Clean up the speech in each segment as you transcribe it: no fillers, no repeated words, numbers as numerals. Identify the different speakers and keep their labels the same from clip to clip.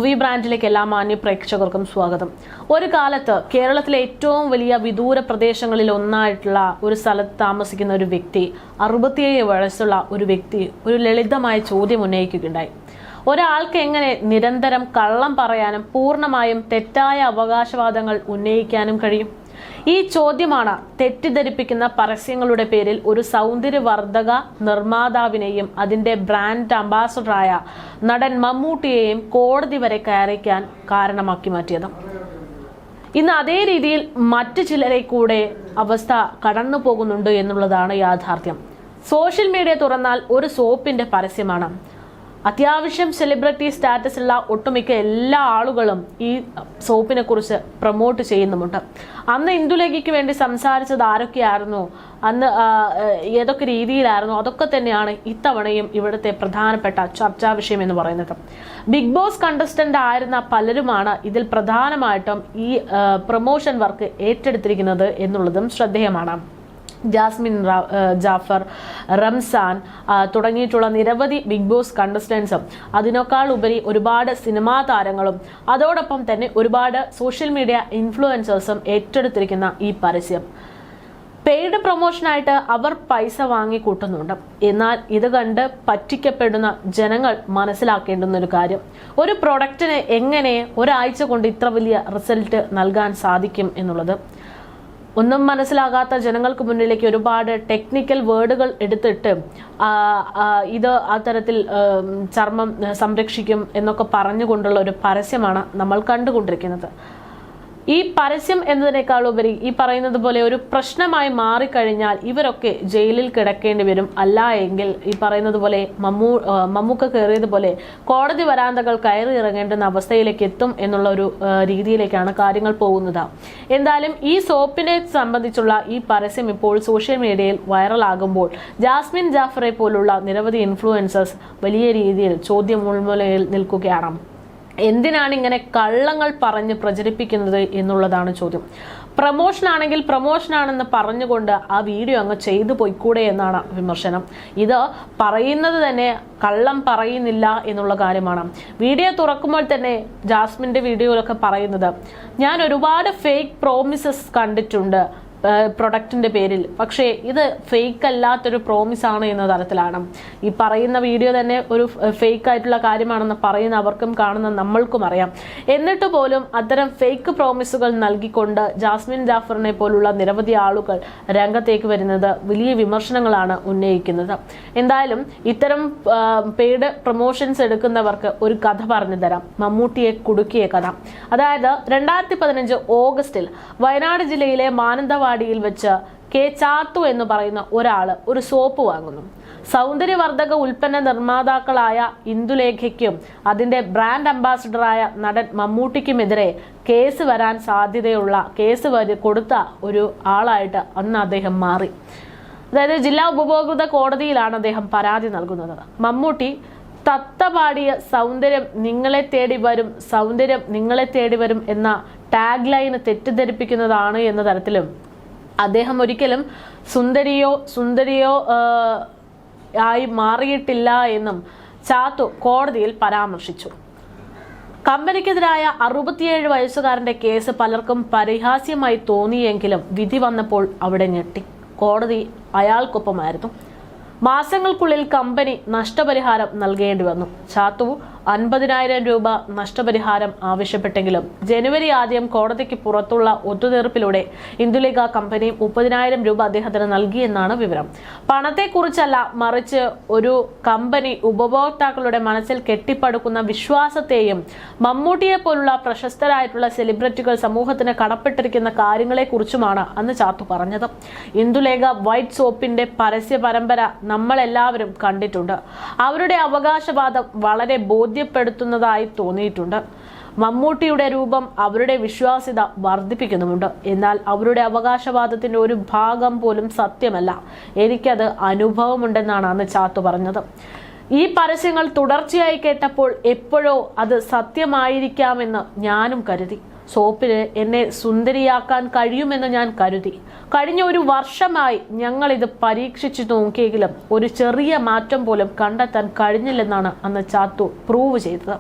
Speaker 1: Movie ബ്രാൻഡിലേക്ക് എല്ലാ മാന്യ പ്രേക്ഷകർക്കും സ്വാഗതം. ഒരു കാലത്ത് കേരളത്തിലെ ഏറ്റവും വലിയ വിദൂര പ്രദേശങ്ങളിൽ ഒന്നായിട്ടുള്ള ഒരു സ്ഥലത്ത് താമസിക്കുന്ന ഒരു വ്യക്തി, 67 വയസ്സുള്ള ഒരു വ്യക്തി ഒരു ലളിതമായ ചോദ്യം ഉന്നയിക്കുകയുണ്ടായി. ഒരാൾക്ക് എങ്ങനെ നിരന്തരം കള്ളം പറയാനും പൂർണ്ണമായും തെറ്റായ അവകാശവാദങ്ങൾ ഉന്നയിക്കാനും കഴിയും? ഈ ചോദ്യമാണ് തെറ്റിദ്ധരിപ്പിക്കുന്ന പരസ്യങ്ങളുടെ പേരിൽ ഒരു സൗന്ദര്യവർദ്ധക നിർമ്മാതാവിനെയും അതിന്റെ ബ്രാൻഡ് അംബാസഡറായ നടൻ മമ്മൂട്ടിയെയും കോടതി വരെ കയറിക്കാൻ കാരണമാക്കി മാറ്റിയത്. ഇന്ന് അതേ രീതിയിൽ മറ്റു ചിലരെ കൂടെ അവസ്ഥ കടന്നു പോകുന്നുണ്ട് എന്നുള്ളതാണ് യാഥാർത്ഥ്യം. സോഷ്യൽ മീഡിയ തുറന്നാൽ ഒരു സോപ്പിന്റെ പരസ്യമാണ്. അത്യാവശ്യം സെലിബ്രിറ്റി സ്റ്റാറ്റസ് ഉള്ള ഒട്ടുമിക്ക എല്ലാ ആളുകളും ഈ സോപ്പിനെ കുറിച്ച് പ്രൊമോട്ട് ചെയ്യുന്നുമുണ്ട്. അന്ന് ഇന്ദുലേഖയ്ക്ക് വേണ്ടി സംസാരിച്ചത് ആരൊക്കെയായിരുന്നു, അന്ന് ഏതൊക്കെ രീതിയിലായിരുന്നു, അതൊക്കെ തന്നെയാണ് ഇത്തവണയും ഇവിടുത്തെ പ്രധാനപ്പെട്ട ചർച്ചാ വിഷയം എന്ന് പറയുന്നത്. ബിഗ് ബോസ് കണ്ടസ്റ്റന്റ് ആയിരുന്ന പലരുമാണ് ഇതിൽ പ്രധാനമായിട്ടും ഈ പ്രൊമോഷൻ വർക്ക് ഏറ്റെടുത്തിരിക്കുന്നത് എന്നുള്ളതും ശ്രദ്ധേയമാണ്. ജാസ്മിൻ ജാഫർ, റംസാൻ തുടങ്ങിയിട്ടുള്ള നിരവധി ബിഗ് ബോസ് കണ്ടസ്റ്റൻസും അതിനേക്കാൾ ഉപരി ഒരുപാട് സിനിമാ താരങ്ങളും അതോടൊപ്പം തന്നെ ഒരുപാട് സോഷ്യൽ മീഡിയ ഇൻഫ്ലുവൻസേഴ്സും ഏറ്റെടുത്തിരിക്കുന്ന ഈ പരസ്യം പെയ്ഡ് പ്രൊമോഷനായിട്ട് അവർ പൈസ വാങ്ങി കൂട്ടുന്നുണ്ട്. എന്നാൽ ഇത് കണ്ട് പറ്റിക്കപ്പെടുന്ന ജനങ്ങൾ മനസ്സിലാക്കേണ്ടുന്ന ഒരു കാര്യം, ഒരു പ്രൊഡക്റ്റിന് എങ്ങനെ ഒരാഴ്ച കൊണ്ട് ഇത്ര വലിയ റിസൾട്ട് നൽകാൻ സാധിക്കും എന്നുള്ളത്. ഒന്നും മനസ്സിലാകാത്ത ജനങ്ങൾക്ക് മുന്നിലേക്ക് ഒരുപാട് ടെക്നിക്കൽ വേർഡുകൾ എടുത്തിട്ട് ഇത് അത്തരത്തിൽ ചർമ്മം സംരക്ഷിക്കും എന്നൊക്കെ പറഞ്ഞുകൊണ്ടുള്ള ഒരു പരസ്യമാണ് നമ്മൾ കണ്ടുകൊണ്ടിരിക്കുന്നത്. ഈ പരസ്യം എന്നതിനേക്കാൾ ഉപരി ഈ പറയുന്നത് പോലെ ഒരു പ്രശ്നമായി മാറിക്കഴിഞ്ഞാൽ ഇവരൊക്കെ ജയിലിൽ കിടക്കേണ്ടി വരും. അല്ല എങ്കിൽ ഈ പറയുന്നത് പോലെ മമ്മൂക്ക കയറിയതുപോലെ കോടതി വരാന്തകൾ കയറി ഇറങ്ങേണ്ടുന്ന അവസ്ഥയിലേക്ക് എത്തും എന്നുള്ള ഒരു രീതിയിലേക്കാണ് കാര്യങ്ങൾ പോകുന്നത്. എന്തായാലും ഈ സോപ്പിനെ സംബന്ധിച്ചുള്ള ഈ പരസ്യം ഇപ്പോൾ സോഷ്യൽ മീഡിയയിൽ വൈറലാകുമ്പോൾ ജാസ്മിൻ ജാഫറെ പോലുള്ള നിരവധി ഇൻഫ്ലുവൻസേഴ്സ് വലിയ രീതിയിൽ ചോദ്യമുൾമുലയിൽ നിൽക്കുകയാണ്. എന്തിനാണ് ഇങ്ങനെ കള്ളങ്ങൾ പറഞ്ഞ് പ്രചരിപ്പിക്കുന്നത് എന്നുള്ളതാണ് ചോദ്യം. പ്രൊമോഷൻ ആണെങ്കിൽ പ്രൊമോഷനാണെന്ന് പറഞ്ഞുകൊണ്ട് ആ വീഡിയോ അങ്ങ് ചെയ്തു പോയിക്കൂടെ എന്നാണ് വിമർശനം. ഇത് പറയുന്നത് തന്നെ കള്ളം പറയുന്നില്ല എന്നുള്ള കാര്യമാണ്. വീഡിയോ തുറക്കുമ്പോൾ തന്നെ ജാസ്മിന്റെ വീഡിയോയിലൊക്കെ പറയുന്നത്, ഞാൻ ഒരുപാട് ഫേക്ക് പ്രോമിസസ് കണ്ടിട്ടുണ്ട് പ്രൊഡക്റ്റിന്റെ പേരിൽ, പക്ഷേ ഇത് ഫേക്ക് അല്ലാത്തൊരു പ്രോമിസ് ആണ് എന്ന തരത്തിലാണ്. ഈ പറയുന്ന വീഡിയോ തന്നെ ഒരു ഫേക്ക് ആയിട്ടുള്ള കാര്യമാണെന്ന് പറയുന്ന അവർക്കും കാണുന്ന നമ്മൾക്കും അറിയാം. എന്നിട്ട് പോലും അത്തരം ഫേക്ക് പ്രോമിസുകൾ നൽകിക്കൊണ്ട് ജാസ്മിൻ ജാഫറിനെ പോലുള്ള നിരവധി ആളുകൾ രംഗത്തേക്ക് വരുന്നത് വലിയ വിമർശനങ്ങളാണ് ഉന്നയിക്കുന്നത്. എന്തായാലും ഇത്തരം പെയ്ഡ് പ്രൊമോഷൻസ് എടുക്കുന്നവർക്ക് ഒരു കഥ പറഞ്ഞു തരാം. മമ്മൂട്ടിയെ കുടുക്കിയ കഥ. അതായത് 2015 ഓഗസ്റ്റിൽ വയനാട് ജില്ലയിലെ മാനന്തവാടിയിൽ വെച്ച് കെ ചാത്തു എന്ന് പറയുന്ന ഒരാള് ഒരു സോപ്പ് വാങ്ങുന്നു. സൗന്ദര്യവർദ്ധക ഉൽപ്പന്ന നിർമ്മാതാക്കളായ ഇന്ദുലേഖയ്ക്കും അതിന്റെ ബ്രാൻഡ് അംബാസിഡറായ നടൻ മമ്മൂട്ടിക്കുമെതിരെ കേസ് വരാൻ സാധ്യതയുള്ള കേസ് കൊടുത്ത ഒരു ആളായിട്ട് അന്ന് അദ്ദേഹം മാറി. അതായത് ജില്ലാ ഉപഭോക്തൃ കോടതിയിലാണ് അദ്ദേഹം പരാതി നൽകുന്നത്. മമ്മൂട്ടി തത്തപാടിയ സൗന്ദര്യം നിങ്ങളെ തേടി വരും, സൗന്ദര്യം നിങ്ങളെ തേടി വരും എന്ന ടാഗ് ലൈന് തെറ്റിദ്ധരിപ്പിക്കുന്നതാണ് എന്ന തരത്തിലും അദ്ദേഹം ഒരിക്കലും സുന്ദരിയോ ആയി മാറിയിട്ടില്ല എന്നും ചാത്തു കോടതിയിൽ പരാമർശിച്ചു. കമ്പനിക്കെതിരായ 67 വയസ്സുകാരന്റെ കേസ് പലർക്കും പരിഹാസ്യമായി തോന്നിയെങ്കിലും വിധി വന്നപ്പോൾ അവിടെ ഞെട്ടി. കോടതി അയാൾക്കൊപ്പമായിരുന്നു. മാസങ്ങൾക്കുള്ളിൽ കമ്പനി നഷ്ടപരിഹാരം നൽകേണ്ടി വന്നു. ചാത്തു 50,000 രൂപ നഷ്ടപരിഹാരം ആവശ്യപ്പെട്ടെങ്കിലും ജനുവരി ആദ്യം കോടതിക്ക് പുറത്തുള്ള ഒത്തുതീർപ്പിലൂടെ ഇന്ദുലേഖ കമ്പനി 30,000 രൂപ അദ്ദേഹത്തിന് നൽകിയെന്നാണ് വിവരം. പണത്തെക്കുറിച്ചല്ല, മറിച്ച് ഒരു കമ്പനി ഉപഭോക്താക്കളുടെ മനസ്സിൽ കെട്ടിപ്പടുക്കുന്ന വിശ്വാസത്തെയും മമ്മൂട്ടിയെ പോലുള്ള പ്രശസ്തരായിട്ടുള്ള സെലിബ്രിറ്റികൾ സമൂഹത്തിന് കടപ്പെട്ടിരിക്കുന്ന കാര്യങ്ങളെക്കുറിച്ചുമാണ് അന്ന് ചാത്തു പറഞ്ഞത്. ഇന്ദുലേഖ വൈറ്റ് സോപ്പിന്റെ പരസ്യ പരമ്പര നമ്മളെല്ലാവരും കണ്ടിട്ടുണ്ട്. അവരുടെ അവകാശവാദം വളരെ ബോധ്യപ്പെടുത്തുന്നതായി തോന്നിയിട്ടുണ്ട്. മമ്മൂട്ടിയുടെ രൂപം അവരുടെ വിശ്വാസ്യത വർദ്ധിപ്പിക്കുന്നുമുണ്ട്. എന്നാൽ അവരുടെ അവകാശവാദത്തിന്റെ ഒരു ഭാഗം പോലും സത്യമല്ല. എനിക്കത് അനുഭവമുണ്ടെന്നാണ് അന്ന് ചാത്തു പറഞ്ഞത്. ഈ പരസ്യങ്ങൾ തുടർച്ചയായി കേട്ടപ്പോൾ എപ്പോഴോ അത് സത്യമായിരിക്കാമെന്ന് ഞാനും കരുതി. സോപ്പിന് എന്നെ സുന്ദരിയാക്കാൻ കഴിയുമെന്ന് ഞാൻ കരുതി. കഴിഞ്ഞ ഒരു വർഷമായി ഞങ്ങൾ ഇത് പരീക്ഷിച്ചു നോക്കിയെങ്കിലും ഒരു ചെറിയ മാറ്റം പോലും കണ്ടെത്താൻ കഴിഞ്ഞില്ലെന്നാണ് അന്ന് ചാത്തു പ്രൂവ് ചെയ്തത്.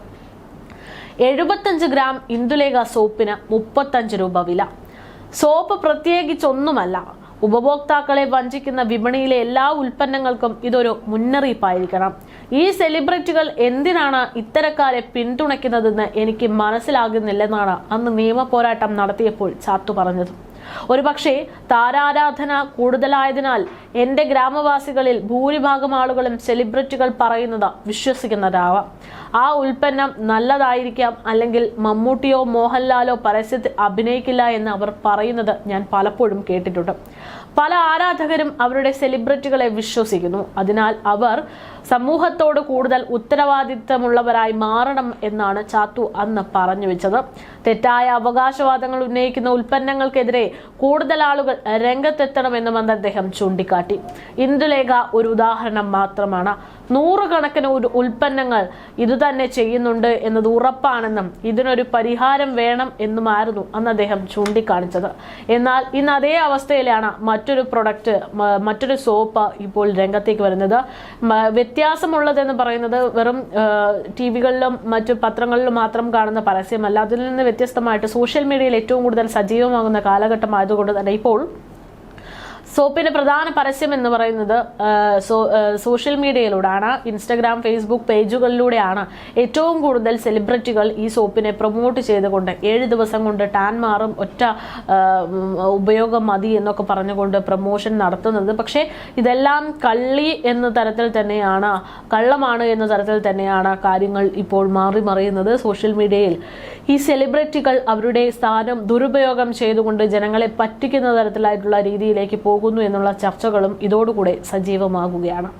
Speaker 1: 75 ഗ്രാം ഇന്ദുലേഖ സോപ്പിന് 35 രൂപ വില. സോപ്പ് പ്രത്യേകിച്ചൊന്നുമല്ല. ഉപഭോക്താക്കളെ വഞ്ചിക്കുന്ന വിപണിയിലെ എല്ലാ ഉൽപ്പന്നങ്ങൾക്കും ഇതൊരു മുന്നറിയിപ്പായിരിക്കണം. ഈ സെലിബ്രിറ്റികൾ എന്തിനാണ് ഇത്തരക്കാരെ പിന്തുണയ്ക്കുന്നതെന്ന് എനിക്ക് മനസ്സിലാകുന്നില്ലെന്നാണ് അന്ന് നിയമ പോരാട്ടം നടത്തിയപ്പോൾ ചാത്തു പറഞ്ഞത്. ഒരുപക്ഷെ താരാരാധന കൂടുതലായതിനാൽ എൻ്റെ ഗ്രാമവാസികളിൽ ഭൂരിഭാഗം ആളുകളും സെലിബ്രിറ്റികൾ പറയുന്നത് വിശ്വസിക്കുന്നതാവാം. ആ ഉൽപ്പന്നം നല്ലതായിരിക്കാം, അല്ലെങ്കിൽ മമ്മൂട്ടിയോ മോഹൻലാലോ പരസ്യത്തിൽ അഭിനയിക്കില്ല എന്ന് അവർ പറയുന്നത് ഞാൻ പലപ്പോഴും കേട്ടിട്ടുണ്ട്. പല ആരാധകരും അവരുടെ സെലിബ്രിറ്റികളെ വിശ്വസിക്കുന്നു. അതിനാൽ അവർ സമൂഹത്തോട് കൂടുതൽ ഉത്തരവാദിത്തമുള്ളവരായി മാറണം എന്നാണ് ചാത്തു അന്ന് പറഞ്ഞു വെച്ചത്. തെറ്റായ അവകാശവാദങ്ങൾ ഉന്നയിക്കുന്ന ഉൽപ്പന്നങ്ങൾക്കെതിരെ കൂടുതൽ ആളുകൾ രംഗത്തെത്തണമെന്നും അന്ന് അദ്ദേഹം ചൂണ്ടിക്കാട്ടി. ഇന്ദുലേഖ ഒരു ഉദാഹരണം മാത്രമാണ്. നൂറുകണക്കിന് ഉൽപ്പന്നങ്ങൾ ഇതുതന്നെ ചെയ്യുന്നുണ്ട് എന്നത് ഉറപ്പാണെന്നും ഇതിനൊരു പരിഹാരം വേണം എന്നുമായിരുന്നു അന്ന് അദ്ദേഹം ചൂണ്ടിക്കാണിച്ചത്. എന്നാൽ ഇന്ന് അതേ അവസ്ഥയിലാണ് മറ്റൊരു സോപ്പ് ഇപ്പോൾ രംഗത്തേക്ക് വരുന്നത്. വ്യത്യാസമുള്ളതെന്ന് പറയുന്നത് വെറും ടിവികളിലും മറ്റു പത്രങ്ങളിലും മാത്രം കാണുന്ന പരസ്യമല്ല. അതിൽ നിന്ന് വ്യത്യസ്തമായിട്ട് സോഷ്യൽ മീഡിയയിൽ ഏറ്റവും കൂടുതൽ സജീവമാകുന്ന കാലഘട്ടമായതുകൊണ്ട് തന്നെ ഇപ്പോൾ സോപ്പിന്റെ പ്രധാന പരസ്യം എന്ന് പറയുന്നത് സോഷ്യൽ മീഡിയയിലൂടെയാണ്. ഇൻസ്റ്റഗ്രാം, ഫേസ്ബുക്ക് പേജുകളിലൂടെയാണ് ഏറ്റവും കൂടുതൽ സെലിബ്രിറ്റികൾ ഈ സോപ്പിനെ പ്രൊമോട്ട് ചെയ്തുകൊണ്ട് 7 ദിവസം കൊണ്ട് ടാൻ മാറും, ഒറ്റ ഉപയോഗം മതി എന്നൊക്കെ പറഞ്ഞുകൊണ്ട് പ്രൊമോഷൻ നടത്തുന്നത്. പക്ഷേ ഇതെല്ലാം കള്ളമാണ് എന്ന തരത്തിൽ തന്നെയാണ് കാര്യങ്ങൾ ഇപ്പോൾ മാറി മറിയുന്നത്. സോഷ്യൽ മീഡിയയിൽ ഈ സെലിബ്രിറ്റികൾ അവരുടെ സ്ഥാനം ദുരുപയോഗം ചെയ്തുകൊണ്ട് ജനങ്ങളെ പറ്റിക്കുന്ന തരത്തിലായിട്ടുള്ള രീതിയിലേക്ക് പോകുന്നു എന്നുള്ള ചർച്ചകളും ഇതോടുകൂടെ സജീവമാകുകയാണ്.